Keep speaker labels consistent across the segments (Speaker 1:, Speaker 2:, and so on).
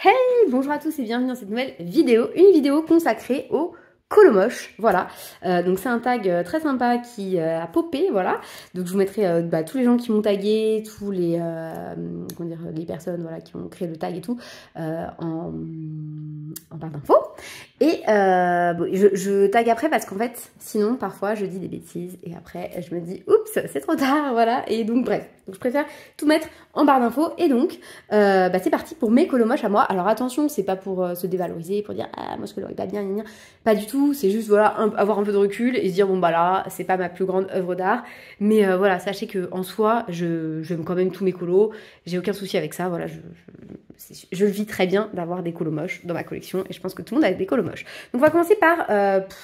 Speaker 1: Hey, bonjour à tous et bienvenue dans cette nouvelle vidéo, une vidéo consacrée au colo moche, voilà. Donc c'est un tag très sympa qui a popé, voilà. Donc je vous mettrai tous les gens qui m'ont tagué, tous les comment dire, les personnes voilà qui ont créé le tag et tout en barre d'infos. Et bon, je tag après parce qu'en fait, sinon parfois je dis des bêtises et après je me dis oups, c'est trop tard, voilà. Et donc bref, donc je préfère tout mettre en barre d'infos. Et donc c'est parti pour mes colo moches à moi. Alors attention, c'est pas pour se dévaloriser, pour dire ah moi je colorie pas bien, gna gna. Pas du tout, c'est juste voilà avoir un peu de recul et se dire bon bah là c'est pas ma plus grande œuvre d'art, mais voilà, sachez que en soi j'aime quand même tous mes colos, j'ai aucun souci avec ça, voilà, je le vis très bien d'avoir des colos moches dans ma collection et je pense que tout le monde a des colos moches. Donc on va commencer par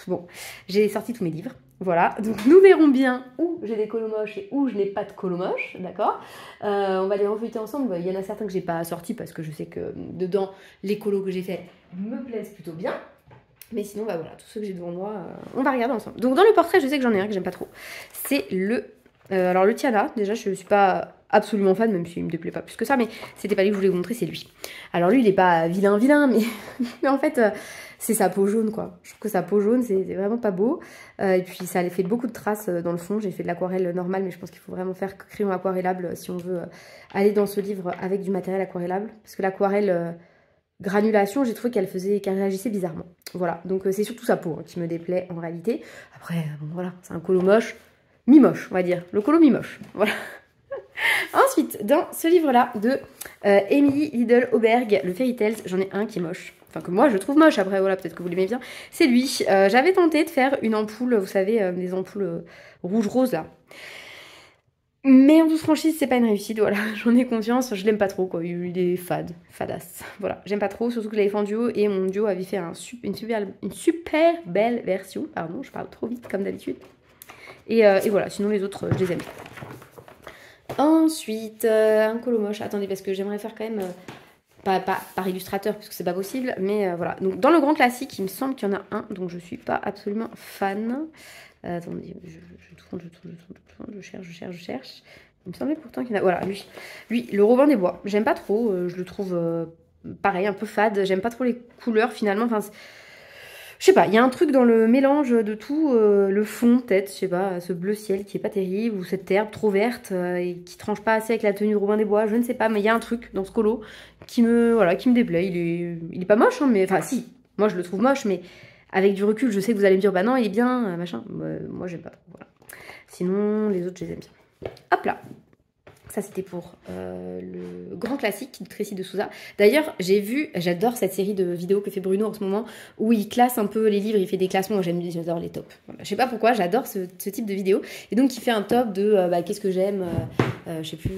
Speaker 1: bon, j'ai sorti tous mes livres. Voilà, donc nous verrons bien où j'ai des colos moches et où je n'ai pas de colos moches, d'accord. On va les refeuilleter ensemble. Il y en a certains que j'ai pas sortis parce que je sais que dedans les colos que j'ai fait me plaisent plutôt bien. Mais sinon, bah voilà, tous ceux que j'ai devant moi, on va regarder ensemble. Donc dans le portrait, je sais que j'en ai un que j'aime pas trop. C'est le... alors le Tiana, déjà je suis pas absolument fan, même s'il me déplaît pas plus que ça, mais c'était pas lui que je voulais vous montrer, c'est lui. Alors lui, il est pas vilain, mais, mais en fait, c'est sa peau jaune, quoi. Je trouve que sa peau jaune, c'est vraiment pas beau. Et puis ça a fait beaucoup de traces dans le fond. J'ai fait de l'aquarelle normale, mais je pense qu'il faut vraiment faire crayon aquarellable si on veut aller dans ce livre avec du matériel aquarellable. Parce que l'aquarelle... granulation, j'ai trouvé qu'elle réagissait bizarrement. Voilà, donc c'est surtout sa peau qui me déplaît en réalité. Après, bon voilà, c'est un colo moche, mi-moche, on va dire. Le colo mi-moche, voilà. Ensuite, dans ce livre-là de Emily Liddell Oberg, le Fairy Tales, j'en ai un qui est moche. Enfin, que moi je trouve moche, après voilà, peut-être que vous l'aimez bien. C'est lui. J'avais tenté de faire une ampoule, vous savez, des ampoules rouge-rose là. Mais en toute franchise, c'est pas une réussite, voilà, j'en ai conscience, je l'aime pas trop, quoi, il est fadasse, voilà, j'aime pas trop, surtout que je l'avais fait en duo, et mon duo avait fait une super belle version, pardon, je parle trop vite comme d'habitude, et voilà, sinon les autres, je les aime. Ensuite, un colo moche, attendez, parce que j'aimerais faire quand même, pas par illustrateur, puisque c'est pas possible, mais voilà, donc dans le grand classique, il me semble qu'il y en a un, donc je suis pas absolument fan. Attendez, je cherche. Il me semblait pourtant qu'il y en a... Voilà, lui, le Robin des Bois. J'aime pas trop, je le trouve pareil, un peu fade. J'aime pas trop les couleurs finalement. Enfin, je sais pas, il y a un truc dans le mélange de tout, le fond peut-être, je sais pas, ce bleu ciel qui est pas terrible, ou cette herbe trop verte et qui tranche pas assez avec la tenue de Robin des Bois, je ne sais pas, mais il y a un truc dans ce colo qui me déplaît. Il est pas moche, hein, mais enfin si, moi je le trouve moche, mais... avec du recul, je sais que vous allez me dire, bah non, il est bien, machin. Moi, j'aime pas trop, voilà. Sinon, les autres, je les aime bien. Hop là. Ça, c'était pour le grand classique de Tracy de Souza. D'ailleurs, j'adore cette série de vidéos que fait Bruno en ce moment, où il classe un peu les livres, il fait des classements, j'adore les tops. Voilà. Je sais pas pourquoi, j'adore ce type de vidéo. Et donc, il fait un top de qu'est-ce que j'aime, je sais plus,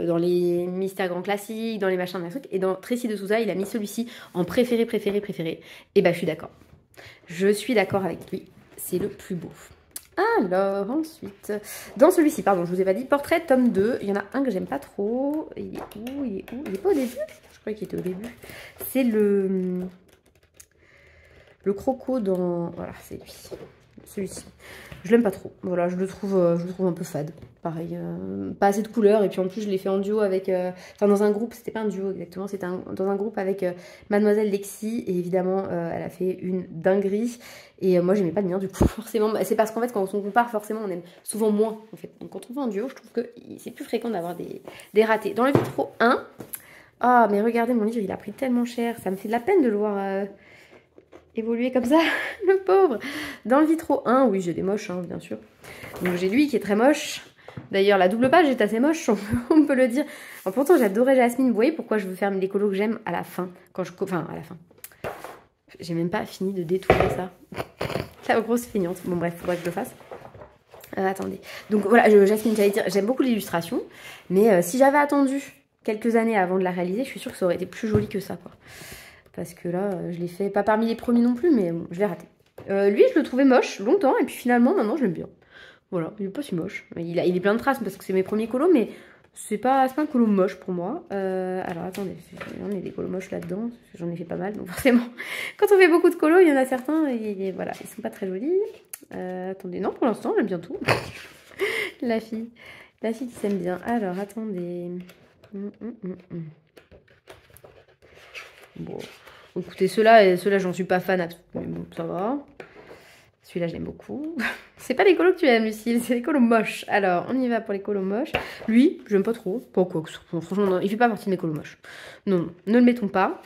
Speaker 1: dans les mystères grands classiques, dans les machins, trucs. Et dans Tracy de Souza, il a mis celui-ci en préféré. Et bah, je suis d'accord. Je suis d'accord avec lui, c'est le plus beau. Alors, ensuite, dans celui-ci, pardon, je vous ai pas dit, portrait tome 2, il y en a un que j'aime pas trop. Il est où? Il est pas au début? Je croyais qu'il était au début. C'est le croco dans... Voilà, c'est lui. Celui-ci. Je l'aime pas trop. Voilà, je le trouve un peu fade. Pareil, pas assez de couleurs. Et puis en plus, je l'ai fait en duo avec... Enfin, dans un groupe, c'était pas un duo exactement, c'était dans un groupe avec Mademoiselle Lexi. Et évidemment, elle a fait une dinguerie. Et moi, j'aimais pas le mien, du coup, forcément. C'est parce qu'en fait, quand on compare, forcément, on aime souvent moins, en fait. Donc, quand on fait en duo, je trouve que c'est plus fréquent d'avoir des ratés. Dans le Vitro 1... Ah, mais regardez, mon livre, il a pris tellement cher. Ça me fait de la peine de le voir... évoluer comme ça, le pauvre. Dans le Vitro 1, oui, j'ai des moches, hein, bien sûr. Donc j'ai lui qui est très moche. D'ailleurs, la double page est assez moche, on peut le dire. Alors, pourtant, j'adorais Jasmine. Vous voyez pourquoi je veux faire les colos que j'aime à la fin. Enfin, à la fin. J'ai même pas fini de détourer ça. La grosse feignante. Bon, bref, faudrait que je le fasse. Attendez. Donc voilà, Jasmine, j'allais dire, j'aime beaucoup l'illustration. Mais si j'avais attendu quelques années avant de la réaliser, je suis sûre que ça aurait été plus joli que ça, quoi. Parce que là, je l'ai fait, pas parmi les premiers non plus, mais bon, je l'ai raté. Lui, je le trouvais moche longtemps, et puis finalement, maintenant, je l'aime bien. Voilà, il est pas si moche. Il est plein de traces, parce que c'est mes premiers colos, mais c'est pas un colo moche pour moi. Alors, attendez, on a des colos moches là-dedans, j'en ai fait pas mal, donc forcément, quand on fait beaucoup de colos, il y en a certains, et voilà, ils sont pas très jolis. Attendez, non, pour l'instant, j'aime bien tout. La fille qui s'aime bien. Alors, attendez... Bon, écoutez, ceux-là, j'en suis pas fan, mais bon, ça va. Celui-là, je l'aime beaucoup. C'est pas les colos que tu aimes, Lucille, c'est les colos moches. Alors, on y va pour les colos moches. Lui, j'aime pas trop. Pourquoi? Franchement, non, il fait pas partie de mes colos moches. Non, non, ne le mettons pas.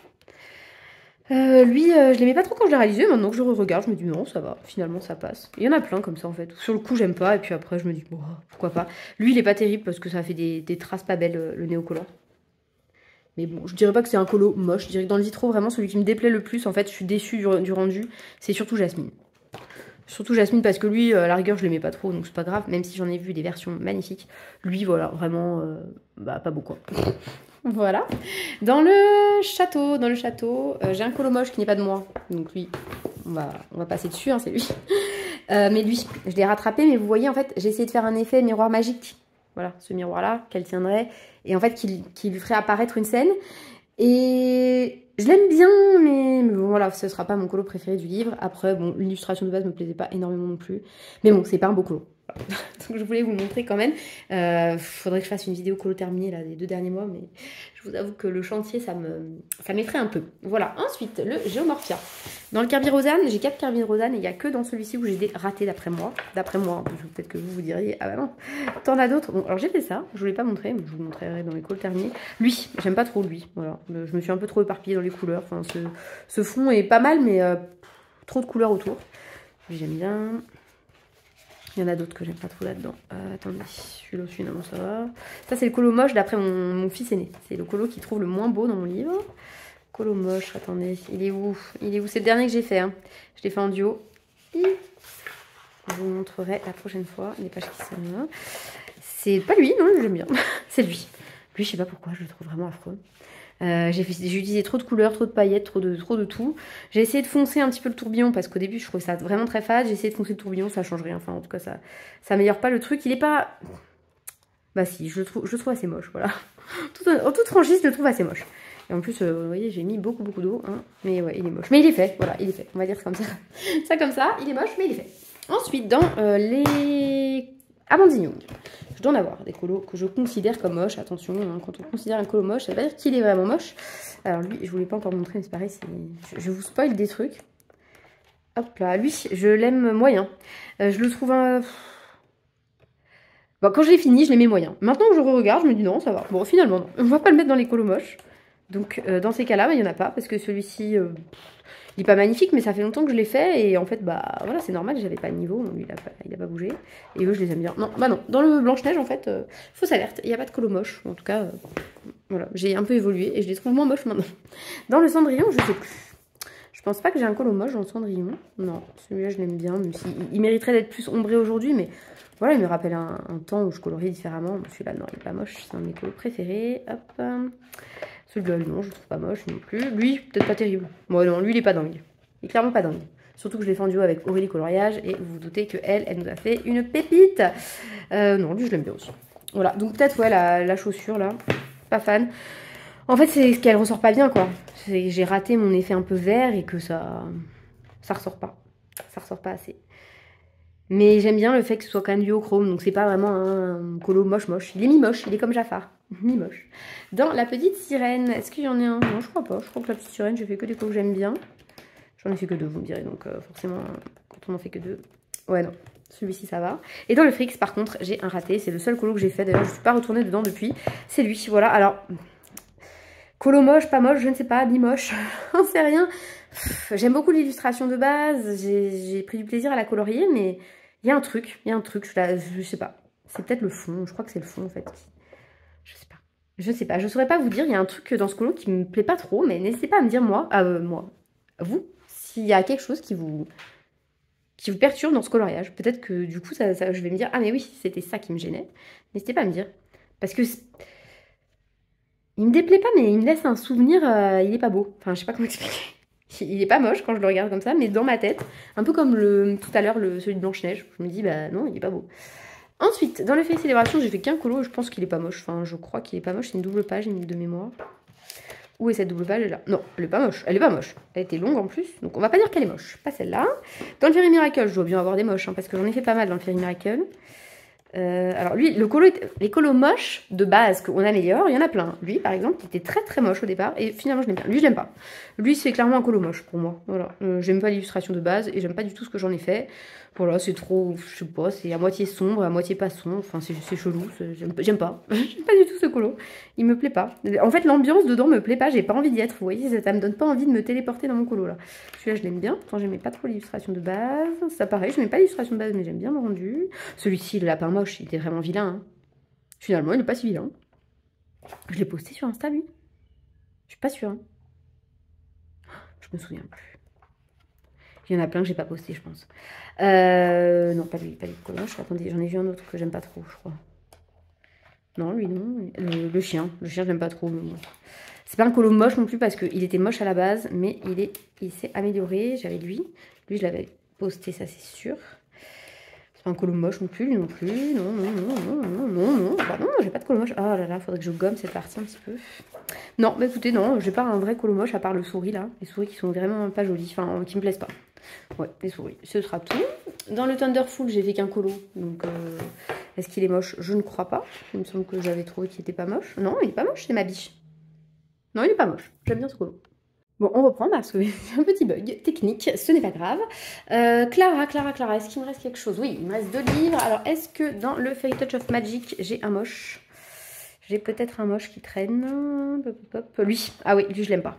Speaker 1: Lui, je l'aimais pas trop quand je l'ai réalisé. Maintenant que je regarde, je me dis non, ça va. Finalement, ça passe. Il y en a plein comme ça, en fait. Sur le coup, j'aime pas. Et puis après, je me dis, bon, pourquoi pas. Lui, il est pas terrible parce que ça a fait des traces pas belles, le néocollant. Mais bon, je dirais pas que c'est un colo moche. Je dirais que dans le vitro, vraiment, celui qui me déplaît le plus, en fait, je suis déçue du rendu, c'est surtout Jasmine. Surtout Jasmine parce que lui, à la rigueur, je l'aimais pas trop, donc c'est pas grave. Même si j'en ai vu des versions magnifiques. Lui, voilà, vraiment, bah, pas beaucoup. Voilà. Dans le château, j'ai un colo moche qui n'est pas de moi. Donc lui, on va passer dessus, hein, c'est lui. Mais lui, je l'ai rattrapé, mais vous voyez, en fait, j'ai essayé de faire un effet miroir magique. Voilà, ce miroir-là, qu'elle tiendrait. Et en fait, qui lui ferait apparaître une scène. Et je l'aime bien, mais bon, voilà, ce sera pas mon colo préféré du livre. Après, bon, l'illustration de base me plaisait pas énormément non plus. Mais bon, c'est pas un beau colo. Voilà. Donc je voulais vous le montrer quand même. Faudrait que je fasse une vidéo colo terminée là, des 2 derniers mois, mais je vous avoue que le chantier, ça m'effraie un peu. Voilà, ensuite, le Géomorphia. Dans le Kerby Rosanne, j'ai 4 Kerby Rosanne et il n'y a que dans celui-ci où j'ai des ratés d'après moi. D'après moi, peut-être que vous diriez, ah bah non, t'en as d'autres. Bon, alors j'ai fait ça, je ne vous l'ai pas montré, mais je vous le montrerai dans les colos terminés. Lui, j'aime pas trop lui, voilà. Je me suis un peu trop éparpillée dans les couleurs. Enfin, ce fond est pas mal, mais trop de couleurs autour. J'aime bien. Il y en a d'autres que j'aime pas trop là-dedans. Attendez, celui-là aussi, non, ça va. Ça, c'est le colo moche d'après mon fils aîné. C'est le colo qu'il trouve le moins beau dans mon livre. Colo moche, attendez, il est où? Il est où? C'est le dernier que j'ai fait. Hein. Je l'ai fait en duo. Je vous montrerai la prochaine fois les pages qui sont là. C'est pas lui, non, j'aime bien. C'est lui. Lui, je sais pas pourquoi, je le trouve vraiment affreux. J'ai utilisé trop de couleurs, trop de paillettes, trop de tout. J'ai essayé de foncer un petit peu le tourbillon parce qu'au début je trouvais ça vraiment très fade. J'ai essayé de foncer le tourbillon, ça change rien. Enfin, en tout cas, ça améliore pas le truc. Il est pas. Bah, si, je le trouve assez moche, voilà. En toute franchise, je le trouve assez moche. Et en plus, vous voyez, j'ai mis beaucoup d'eau. Hein, mais ouais, il est moche. Mais il est fait, voilà, il est fait. On va dire comme ça. Ça comme ça, il est moche, mais il est fait. Ensuite, dans les Amandine Young. Je dois en avoir des colos que je considère comme moches. Attention, hein, quand on considère un colo moche, ça veut pas dire qu'il est vraiment moche. Alors lui, je vous l'ai pas encore montré, mais c'est pareil, je vous spoil des trucs. Hop là, lui, je l'aime moyen. Je le trouve un... Bon, quand je l'ai fini, je l'aimais moyen. Maintenant que je regarde, je me dis non, ça va. Bon, finalement, non. On va pas le mettre dans les colos moches. Donc, dans ces cas-là, bah, il n'y en a pas, parce que celui-ci... il n'est pas magnifique, mais ça fait longtemps que je l'ai fait. Et en fait, bah voilà, c'est normal, j'avais pas de niveau. Donc lui, il a pas bougé. Et eux, je les aime bien. Non, bah non. Dans le Blanche-Neige, en fait, fausse alerte. Il n'y a pas de colo moche. En tout cas, voilà. J'ai un peu évolué et je les trouve moins moches maintenant. Dans le Cendrillon, je sais plus. Je pense pas que j'ai un colo moche dans le Cendrillon. Non, celui-là, je l'aime bien. Même si il mériterait d'être plus ombré aujourd'hui. Mais voilà, il me rappelle un temps où je coloriais différemment. Celui-là, non, il est pas moche. C'est un de mes colos préférés. Hop. Celui-là, non, je le trouve pas moche non plus. Lui, peut-être pas terrible. Bon, non, lui, il est pas dingue. Il est clairement pas dingue. Surtout que je l'ai fait en duo avec Aurélie Coloriage. Et vous vous doutez qu'elle nous a fait une pépite. Non, lui, je l'aime bien aussi. Voilà, donc peut-être, ouais, la chaussure, là. Pas fan. En fait, c'est ce qu'elle ressort pas bien, quoi. J'ai raté mon effet un peu vert et que ça ressort pas. Ça ressort pas assez. Mais j'aime bien le fait que ce soit quand même duochrome. Donc c'est pas vraiment un colo moche. Il est mi-moche, il est comme Jafar. Mi-moche. Dans la petite sirène, est-ce qu'il y en a un? Non, je crois pas. Je crois que la petite sirène, j'ai fait que des colos que j'aime bien. J'en ai fait que 2, vous me direz. Donc forcément, quand on en fait que 2... Ouais, non. Celui-ci, ça va. Et dans le Frix, par contre, j'ai un raté. C'est le seul colo que j'ai fait. D'ailleurs, je ne suis pas retournée dedans depuis. C'est lui, voilà. Alors... Colo moche, pas moche, je ne sais pas, mi-moche, on sait rien. J'aime beaucoup l'illustration de base, j'ai pris du plaisir à la colorier, mais il y a un truc, je sais pas. C'est peut-être le fond, je crois que c'est le fond en fait. Je sais pas, je saurais pas vous dire, il y a un truc dans ce colo qui me plaît pas trop, mais n'hésitez pas à me dire vous, s'il y a quelque chose qui vous perturbe dans ce coloriage. Peut-être que du coup, je vais me dire, ah mais oui, c'était ça qui me gênait. N'hésitez pas à me dire, parce que... Il me déplaît pas, mais il me laisse un souvenir, il est pas beau. Enfin, je sais pas comment expliquer. Il est pas moche quand je le regarde comme ça, mais dans ma tête, un peu comme tout à l'heure, celui de Blanche-Neige, je me dis, bah non, il est pas beau. Ensuite, dans le Fées Célébration, j'ai fait qu'un colo, et je pense qu'il est pas moche. Enfin, je crois qu'il est pas moche, c'est une double page, de mémoire. Où est cette double page là? Non, elle est pas moche, elle est pas moche. Elle était longue en plus, donc on va pas dire qu'elle est moche. Pas celle-là. Dans le Fairy Miracle, je dois bien avoir des moches, hein, parce que j'en ai fait pas mal dans le Fairy Miracle. Alors lui, les colos moches de base qu'on améliore, il y en a plein. Lui, par exemple, il était très très moche au départ et finalement je l'aime bien. Lui, je l'aime pas. Lui, c'est clairement un colo moche pour moi. Voilà. J'aime pas l'illustration de base et j'aime pas du tout ce que j'en ai fait. Voilà, c'est trop, je sais pas, c'est à moitié sombre, à moitié pas sombre. Enfin, c'est chelou. J'aime pas. J'aime pas du tout ce colo. Il me plaît pas. En fait, l'ambiance dedans me plaît pas. J'ai pas envie d'y être. Vous voyez, ça me donne pas envie de me téléporter dans mon colo là. Celui-là, je l'aime bien. Pourtant, j'aimais pas trop l'illustration de base. Ça pareil, je n'aime pas l'illustration de base, mais j'aime bien le rendu. Celui-ci, le lapin moche, il était vraiment vilain. Hein. Finalement, il n'est pas si vilain. Je l'ai posté sur Insta, lui. Je suis pas sûre. Hein. Je me souviens plus. Il y en a plein que j'ai pas posté, je pense. Non, pas lui, pas lui. Colomoche. Attendez, j'en ai vu un autre que j'aime pas trop, je crois. Non, lui, non. Le chien, j'aime pas trop. C'est pas un colo moche non plus parce qu'il était moche à la base, mais il s'est amélioré. J'avais lui. Lui, je l'avais posté, ça c'est sûr. C'est pas un colo moche non plus, lui non plus. Non. Bah non, j'ai pas de colo moche. Oh là là, faudrait que je gomme cette partie un petit peu. Non, bah écoutez, non, j'ai pas un vrai colo moche à part le souris là. Les souris qui sont vraiment pas jolies, enfin qui me plaisent pas. Ouais, les souris, ce sera tout. Dans le Thunderful, j'ai fait qu'un colo. Donc, est-ce qu'il est moche? Je ne crois pas. Il me semble que j'avais trouvé qu'il était pas moche. Non, il est pas moche, c'est ma biche. Non, il est pas moche. J'aime bien ce colo. Bon, on reprend parce que c'est un petit bug technique, ce n'est pas grave. Clara, est-ce qu'il me reste quelque chose? Oui, il me reste 2 livres. Alors, est-ce que dans le Fairy Touch of Magic, j'ai un moche? J'ai peut-être un moche qui traîne. Lui. Ah oui, lui, je l'aime pas.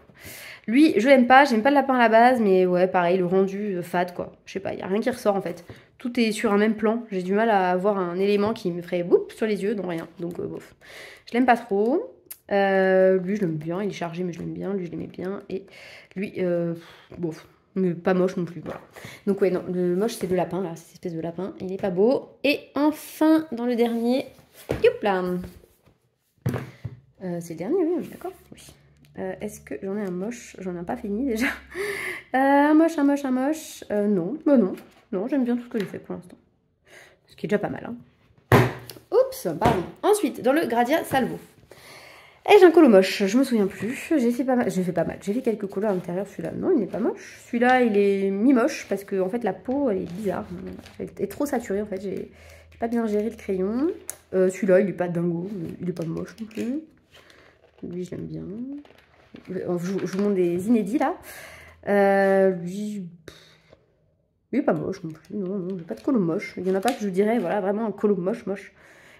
Speaker 1: Lui, je l'aime pas. J'aime pas le lapin à la base, mais ouais, pareil, le rendu fade, quoi. Je sais pas, il n'y a rien qui ressort, en fait. Tout est sur un même plan. J'ai du mal à avoir un élément qui me ferait boum sur les yeux, non, rien. Donc, bof. Je l'aime pas trop. Lui, je l'aime bien. Il est chargé, mais je l'aime bien. Lui, je l'aimais bien. Et lui, bof. Mais pas moche non plus, voilà. Donc, ouais, non, le moche, c'est le lapin, là. Cette espèce de lapin. Il est pas beau. Et enfin, dans le dernier, youp là. C'est le dernier, oui, d'accord. Oui. Est-ce que j'en ai un moche? J'en ai pas fini déjà. Un moche. Non, bah non. Non, j'aime bien tout ce que j'ai fait pour l'instant. Ce qui est déjà pas mal. Hein. Oups, pardon. Ensuite, dans le Gradia Salvo. Et j'ai un colo moche, je me souviens plus. J'ai fait pas mal. J'ai fait quelques colos à l'intérieur. Celui-là, non, il n'est pas moche. Celui-là, il est mi-moche parce que en fait, la peau, elle est bizarre. Elle est trop saturée en fait. J'ai pas bien géré le crayon. Celui-là, il est pas dingo, mais il est pas moche non plus. Lui, je l'aime bien. Je vous montre des inédits là. Lui, il est pas moche non plus. Non, j'ai pas de colo moche. Il y en a pas que je dirais, voilà, vraiment un colo moche.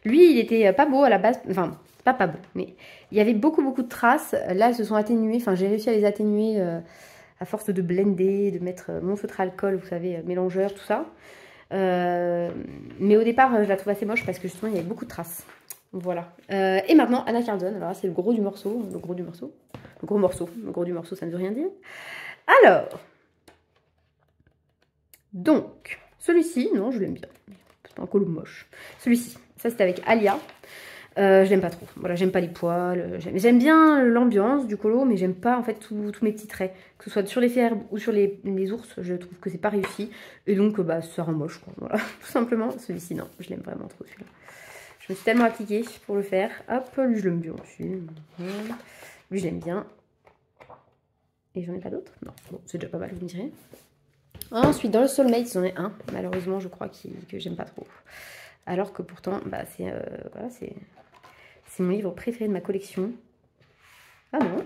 Speaker 1: Lui, il était pas beau à la base. Enfin, pas beau, mais il y avait beaucoup de traces. Là, elles se sont atténuées. Enfin, j'ai réussi à les atténuer à force de blender, de mettre mon feutre à alcool, vous savez, mélangeur, tout ça. Mais au départ, je la trouve assez moche parce que justement, il y avait beaucoup de traces. Voilà. Et maintenant, Anna Cardone. Alors là, c'est le gros du morceau. Le gros du morceau, ça ne veut rien dire. Alors. Donc, celui-ci, non, je l'aime bien. C'est un colo moche. Celui-ci, ça c'était avec Alia. Je l'aime pas trop. Voilà, j'aime pas les poils. J'aime bien l'ambiance du colo, mais j'aime pas en fait tous mes petits traits. Que ce soit sur les fées herbes ou sur les ours, je trouve que c'est pas réussi. Et donc, bah, ça rend moche, quoi. Voilà, tout simplement. Celui-ci, non, je l'aime vraiment trop, celui-là. Je me suis tellement appliquée pour le faire. Hop, lui, je l'aime bien aussi. Lui, je l'aime bien. Et j'en ai pas d'autres? Non, bon, c'est déjà pas mal, vous me direz. Ensuite, dans le Soulmate, j'en ai un. Malheureusement, je crois que j'aime pas trop. Alors que pourtant, bah, voilà, c'est mon livre préféré de ma collection. Ah non.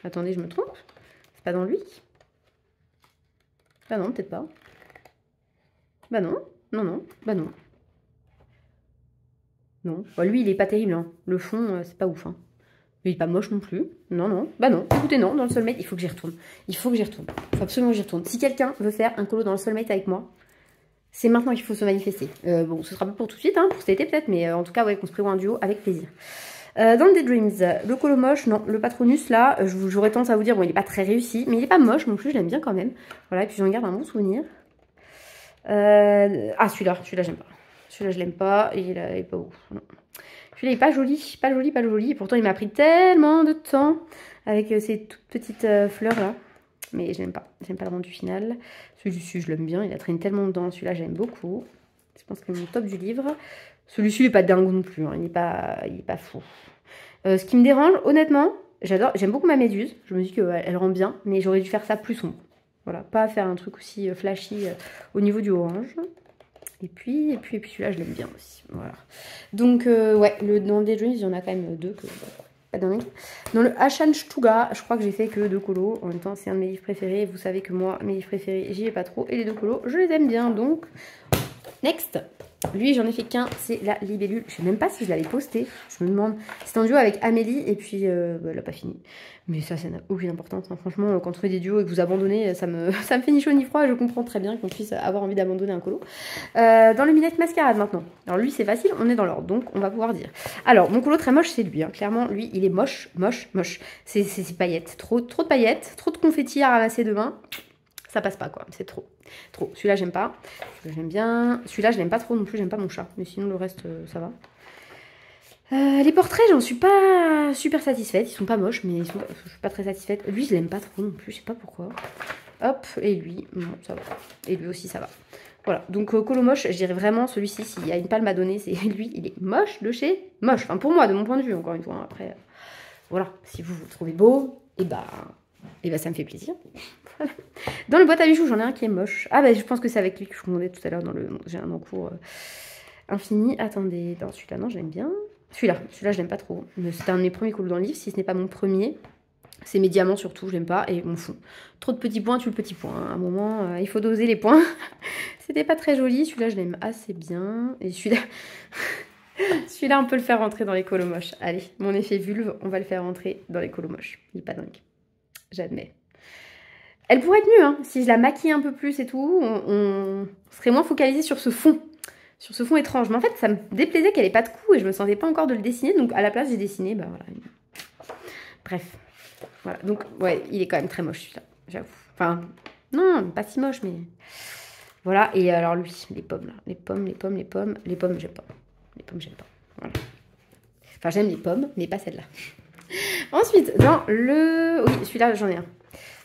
Speaker 1: Attendez, je me trompe. C'est pas dans lui? Bah non, peut-être pas. Bah non. Non. Bah non. Non. Bah, lui, il est pas terrible. Hein. Le fond, c'est pas ouf. Hein. Il est pas moche non plus. Non. Bah non. Écoutez, non. Dans le Soulmate, il faut que j'y retourne. Il faut absolument que j'y retourne. Si quelqu'un veut faire un colo dans le Soulmate avec moi, c'est maintenant qu'il faut se manifester. Bon, ce sera pas pour tout de suite, hein, pour cet été peut-être, mais en tout cas, ouais, qu'on se prévoit un duo avec plaisir. Dans le Daydreams, le colo moche, non, le Patronus, là, j'aurais tendance à vous dire, bon, il est pas très réussi, mais il est pas moche non plus, je l'aime bien quand même. Voilà, et puis j'en garde un bon souvenir. Ah, celui-là, j'aime pas. Celui-là, je l'aime pas, et il est pas ouf, non. Celui-là, il est pas joli, et pourtant, il m'a pris tellement de temps avec ces toutes petites fleurs, là. Mais je n'aime pas. J'aime pas le rendu final. Celui-ci, je l'aime bien. Il a traîné tellement dedans. Celui-là, j'aime beaucoup. Je pense que c'est mon top du livre. Celui-ci, il n'est pas dingue non plus. Hein. Il n'est pas fou. Ce qui me dérange, honnêtement, j'aime beaucoup ma méduse. Je me dis qu'elle rend bien. Mais j'aurais dû faire ça plus sombre. Voilà. Pas faire un truc aussi flashy au niveau du orange. Et puis celui-là, je l'aime bien aussi. Voilà. Donc, ouais, dans le Daydreams, il y en a quand même 2 que... Pas dingue. Dans le Ashan Stuga, je crois que j'ai fait que 2 colos. En même temps, c'est un de mes livres préférés. Vous savez que moi, mes livres préférés, j'y vais pas trop. Et les 2 colos, je les aime bien. Donc, next. Lui, j'en ai fait qu'un, c'est la libellule. Je sais même pas si je l'avais posté. Je me demande. C'est un duo avec Amélie et puis elle a pas fini. Mais ça n'a aucune importance. Hein. Franchement, quand on fait des duos et que vous abandonnez, ça me fait ni chaud ni froid. Je comprends très bien qu'on puisse avoir envie d'abandonner un colo. Dans le Minette Mascarade maintenant. Alors lui, c'est facile, on est dans l'ordre. Donc, on va pouvoir dire. Alors, mon colo très moche, c'est lui. Hein. Clairement, lui, il est moche, moche, moche. C'est ces paillettes. Trop de paillettes. Trop de confettis à ramasser demain. Ça passe pas quoi, c'est trop. Trop. Celui-là, j'aime pas. Celui-là, j'aime bien. Celui-là, je l'aime pas trop non plus, j'aime pas mon chat. Mais sinon, le reste, ça va. Les portraits, j'en suis pas super satisfaite. Ils sont pas moches, mais je suis pas très satisfaite. Lui, je l'aime pas trop non plus, je sais pas pourquoi. Hop, et lui, bon, ça va. Et lui aussi, ça va. Voilà, donc colo moche, je dirais vraiment celui-ci, s'il y a une palme à donner, c'est lui, il est moche de chez moche. Enfin, pour moi, de mon point de vue, encore une fois. Hein. Après, voilà, si vous le trouvez beau, et bah, ça me fait plaisir. Voilà. Dans le boîte à bijoux, j'en ai un qui est moche. Ah bah je pense que c'est avec lui que je vous demandais tout à l'heure dans le... J'ai un encours infini. Attendez, dans celui-là, non, j'aime bien. Celui-là, je l'aime pas trop. C'est un de mes premiers colos dans le livre, si ce n'est pas mon premier. C'est mes diamants surtout, je l'aime pas. Et mon fond. Trop de petits points, tue le petit point. À un moment, il faut doser les points. C'était pas très joli. Celui-là, je l'aime assez bien. Et celui-là... celui-là, on peut le faire rentrer dans les colos moches. Allez, mon effet vulve, on va le faire rentrer dans les colos moches. Il est pas dingue. J'admets. Elle pourrait être mieux, hein. Si je la maquille un peu plus et tout, on serait moins focalisé sur ce fond. Sur ce fond étrange. Mais en fait, ça me déplaisait qu'elle ait pas de cou et je me sentais pas encore de le dessiner. Donc à la place, j'ai dessiné, bah voilà. Bref. Voilà. Donc, ouais, il est quand même très moche celui-là, j'avoue. Enfin, non, pas si moche, mais... Voilà. Et alors lui, les pommes là. Les pommes, j'aime pas. Les pommes, j'aime pas. Voilà. Enfin, j'aime les pommes, mais pas celle-là. Ensuite, dans le... Oui, celui-là, j'en ai un.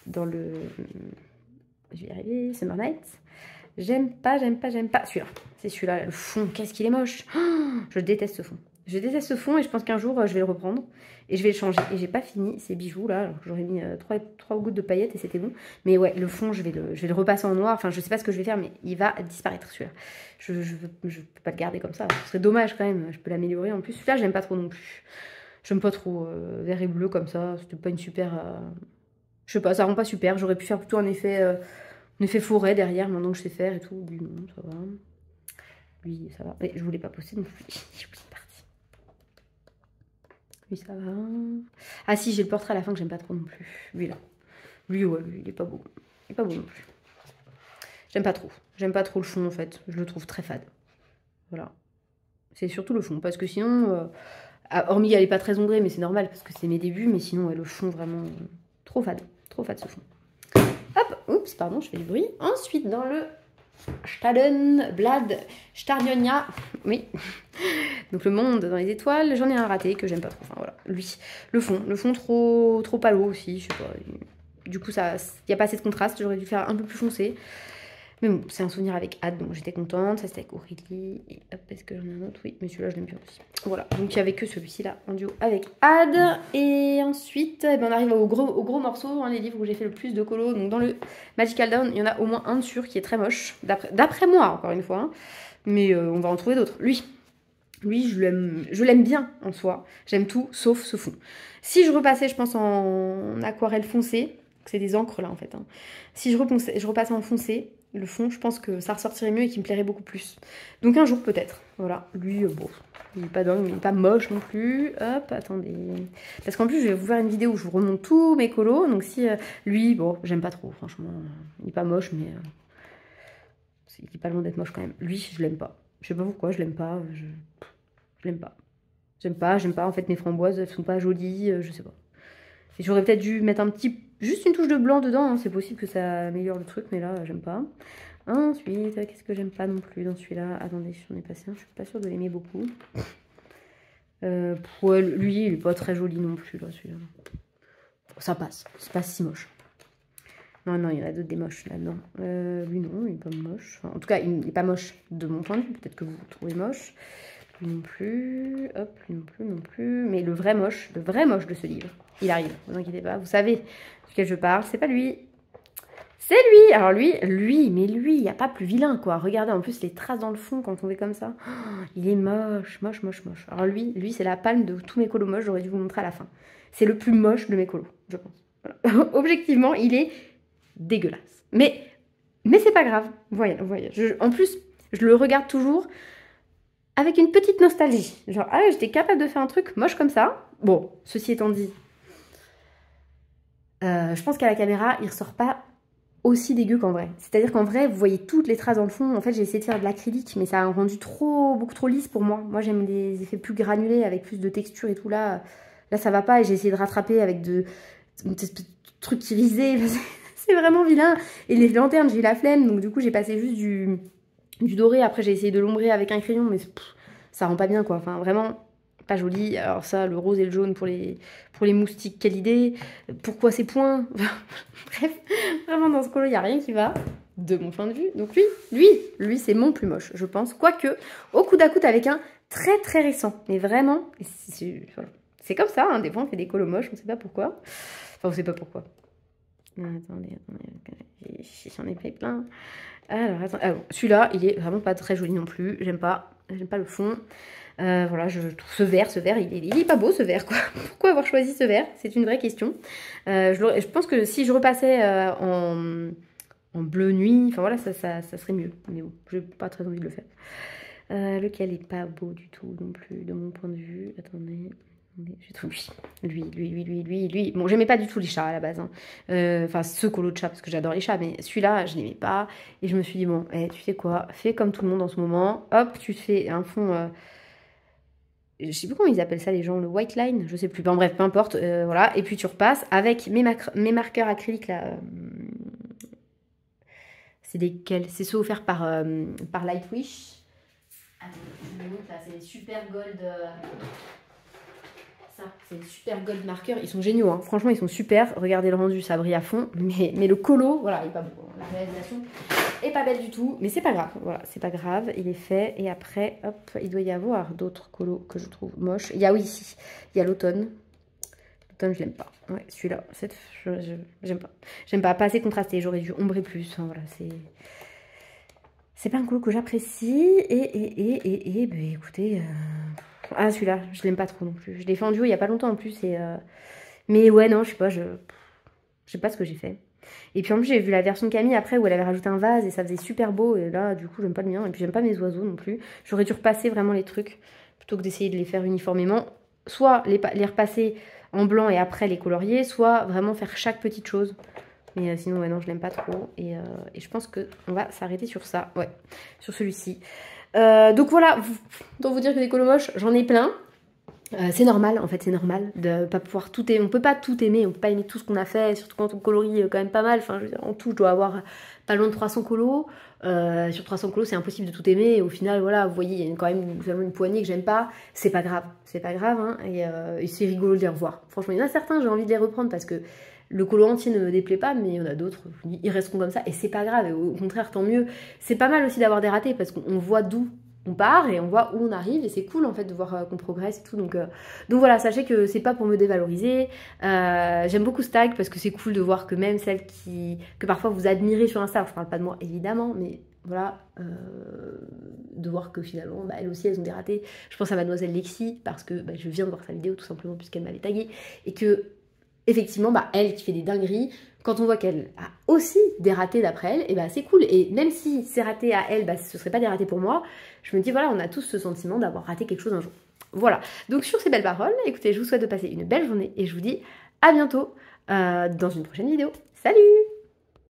Speaker 1: Dans le... Je vais y arriver. Summer Night. J'aime pas. Celui-là. C'est celui-là. Le fond, qu'est-ce qu'il est moche. Oh, je déteste ce fond. Je déteste ce fond et je pense qu'un jour, je vais le reprendre. Et je vais le changer. Et j'ai pas fini ces bijoux là. Alors j'aurais mis 3 gouttes de paillettes et c'était bon. Mais ouais, le fond, je vais le repasser en noir. Enfin, je sais pas ce que je vais faire, mais il va disparaître celui-là. Je peux pas le garder comme ça. Ce serait dommage quand même. Je peux l'améliorer. En plus, celui-là, j'aime pas trop non plus. J'aime pas trop vert et bleu comme ça. C'était pas une super... Je sais pas, ça rend pas super. J'aurais pu faire plutôt un effet forêt derrière, maintenant que je sais faire et tout. Lui, non, ça va. Lui, ça va. Mais je voulais pas poster non plus. J'ai oublié de partir. Lui, ça va. Ah si, j'ai le portrait à la fin que j'aime pas trop non plus. Lui, là. Lui, ouais, lui, il est pas beau. Il est pas beau non plus. J'aime pas trop. J'aime pas trop le fond, en fait. Je le trouve très fade. Voilà. C'est surtout le fond, parce que sinon... hormis, elle est pas très ombrée, mais c'est normal, parce que c'est mes débuts. Mais sinon, ouais, le fond, vraiment... Trop fade ce fond. Hop, oups, pardon, je fais du bruit. Ensuite, dans le Stadenblad Starnionia, oui, donc le monde dans les étoiles, j'en ai un raté que j'aime pas trop. Enfin voilà, lui, le fond trop palo aussi, je sais pas. Du coup, il n'y a pas assez de contraste, j'aurais dû faire un peu plus foncé. Mais bon, c'est un souvenir avec Ad, donc j'étais contente. Ça, c'était avec Aurélie. Et hop, est-ce que j'en ai un autre? Oui, mais celui-là, je l'aime bien aussi. Voilà, donc il n'y avait que celui-ci là, en duo avec Ad. Et ensuite, eh ben, on arrive au gros morceau, hein, les livres où j'ai fait le plus de colos. Donc dans le Magical Dawn, il y en a au moins un sûr qui est très moche. D'après moi, encore une fois. Hein. Mais on va en trouver d'autres. Lui, je l'aime bien en soi. J'aime tout, sauf ce fond. Si je repassais, je pense, en aquarelle foncée, c'est des encres là en fait. Hein. Si je repassais en foncé, le fond, je pense que ça ressortirait mieux et qu'il me plairait beaucoup plus. Donc un jour peut-être. Voilà, lui, bon, il n'est pas dingue, mais il n'est pas moche non plus. Hop, attendez. Parce qu'en plus, je vais vous faire une vidéo où je vous remonte tous mes colos. Donc si lui, bon, j'aime pas trop, franchement. Il n'est pas moche, mais il est pas loin d'être moche quand même. Lui, je l'aime pas. Je sais pas pourquoi, je l'aime pas. Je l'aime pas. J'aime pas. En fait, mes framboises, elles sont pas jolies, je sais pas. Et j'aurais peut-être dû mettre juste une touche de blanc dedans, hein. C'est possible que ça améliore le truc, mais là, j'aime pas. Ensuite, qu'est-ce que j'aime pas non plus dans celui-là? Attendez, j'en ai passé un, je suis pas sûre de l'aimer beaucoup. Ouais, lui, il est pas très joli non plus, là, celui-là. Ça passe, c'est pas si moche. Non, il y en a d'autres des moches là-dedans. Lui, non, il est pas moche. Enfin, en tout cas, il est pas moche de mon point de vue, peut-être que vous le trouvez moche. Lui non plus, hop, lui non plus. Mais le vrai moche de ce livre, il arrive, ne vous inquiétez pas. Vous savez duquel je parle, c'est pas lui. C'est lui. Alors mais lui, il n'y a pas plus vilain, quoi. Regardez, en plus, les traces dans le fond quand on fait comme ça. Oh, il est moche. Alors lui c'est la palme de tous mes colos moches. J'aurais dû vous montrer à la fin. C'est le plus moche de mes colos, je pense. Voilà. Objectivement, il est dégueulasse. Mais c'est pas grave. Voyez. En plus, je le regarde toujours avec une petite nostalgie. Genre, ah, j'étais capable de faire un truc moche comme ça. Bon, ceci étant dit, je pense qu'à la caméra, il ressort pas aussi dégueu qu'en vrai. C'est-à-dire qu'en vrai, vous voyez toutes les traces dans le fond. En fait, j'ai essayé de faire de l'acrylique, mais ça a rendu beaucoup trop lisse pour moi. Moi, j'aime les effets plus granulés, avec plus de texture et tout. Là ça va pas. Et j'ai essayé de rattraper avec de trucs irisés. C'est vraiment vilain. Et les lanternes, j'ai eu la flemme. Donc du coup, j'ai passé juste du doré. Après, j'ai essayé de l'ombrer avec un crayon, mais ça rend pas bien, quoi. Enfin, vraiment pas joli. Alors ça, le rose et le jaune pour les moustiques, quelle idée. Pourquoi ces points? Bref, vraiment dans ce colo, il n'y a rien qui va, de mon point de vue. Donc lui, c'est mon plus moche, je pense. Quoique, au coude à coude avec un très récent. Mais vraiment, c'est comme ça, hein. Des fois on fait des colos moches, on sait pas pourquoi. Enfin, on sait pas pourquoi. Attendez, j'en ai fait plein. Alors, attends. Ah bon, celui-là, il est vraiment pas très joli non plus. J'aime pas le fond. Voilà, je trouve ce vert, il est pas beau ce vert, quoi. Pourquoi avoir choisi ce vert? C'est une vraie question. Je pense que si je repassais en bleu nuit, enfin voilà, ça serait mieux. Mais bon, j'ai pas très envie de le faire. Lequel est pas beau du tout non plus, de mon point de vue. Attendez. J'ai trouvé lui. Bon, j'aimais pas du tout les chats à la base. Hein. Enfin, ce colo de chat, parce que j'adore les chats, mais celui-là, je l'aimais pas. Et je me suis dit, bon, tu sais quoi, fais comme tout le monde en ce moment. Hop, tu te fais un fond. Je sais plus comment ils appellent ça les gens, le white line, je sais plus. Bon, bref, peu importe. Voilà. Et puis tu repasses avec mes marqueurs acryliques là. C'est desquels? C'est ceux offerts par Lightwish. Attends, je vous montre là, c'est les super gold. Ça, c'est les super gold marqueurs. Ils sont géniaux, hein. Franchement, ils sont super. Regardez le rendu, ça brille à fond. Mais le colo, voilà, il est pas beau. La réalisation est pas belle du tout. Mais c'est pas grave. Voilà, c'est pas grave. Il est fait. Et après, hop, il doit y avoir d'autres colos que je trouve moches. Il y a, oui, ici. Il y a l'automne. L'automne, je l'aime pas. Ouais, celui-là, j'aime pas. J'aime pas. Pas assez contrasté. J'aurais dû ombrer plus. Enfin, voilà, c'est pas un colo que j'apprécie. Et bah, écoutez... Ah, celui-là, je l'aime pas trop non plus. Je l'ai fait en duo il y a pas longtemps en plus. Mais ouais, non, je sais pas, je sais pas ce que j'ai fait. Et puis en plus, j'ai vu la version de Camille après où elle avait rajouté un vase et ça faisait super beau. Et là, du coup, j'aime pas le mien. Et puis, j'aime pas mes oiseaux non plus. J'aurais dû repasser vraiment les trucs plutôt que d'essayer de les faire uniformément. Soit les repasser en blanc et après les colorier, soit vraiment faire chaque petite chose. Mais sinon, ouais, non, je l'aime pas trop. Et je pense qu'on va s'arrêter sur ça. Ouais, sur celui-ci. Donc voilà, pour vous dire que des colos moches, j'en ai plein. C'est normal, en fait, c'est normal de pas pouvoir tout aimer. On peut pas tout aimer, on peut pas aimer tout ce qu'on a fait, surtout quand on colorie quand même pas mal. Enfin, je veux dire, en tout, je dois avoir pas loin de 300 colos. Sur 300 colos, c'est impossible de tout aimer. Et au final, voilà, vous voyez, il y a quand même seulement une poignée que j'aime pas. C'est pas grave, hein. Et c'est rigolo de les revoir. Franchement, il y en a certains, j'ai envie de les reprendre parce que le colo entier ne me déplaît pas, mais il y en a d'autres, ils resteront comme ça, et c'est pas grave, et au contraire, tant mieux. C'est pas mal aussi d'avoir des ratés, parce qu'on voit d'où on part, et on voit où on arrive, et c'est cool, en fait, de voir qu'on progresse et tout, donc voilà, sachez que c'est pas pour me dévaloriser. J'aime beaucoup Stag, parce que c'est cool de voir que même celles que parfois vous admirez sur Insta, je parle pas de moi, évidemment, mais voilà, de voir que finalement, elles aussi, elles ont des ratés. Je pense à Mademoiselle Lexi, parce que je viens de voir sa vidéo, tout simplement, puisqu'elle m'avait taguée, et que effectivement, elle qui fait des dingueries, quand on voit qu'elle a aussi des ratés d'après elle, et c'est cool. Et même si c'est raté à elle, ce serait pas des ratés pour moi, je me dis voilà, on a tous ce sentiment d'avoir raté quelque chose un jour. Voilà, donc sur ces belles paroles, écoutez, je vous souhaite de passer une belle journée et je vous dis à bientôt dans une prochaine vidéo. Salut!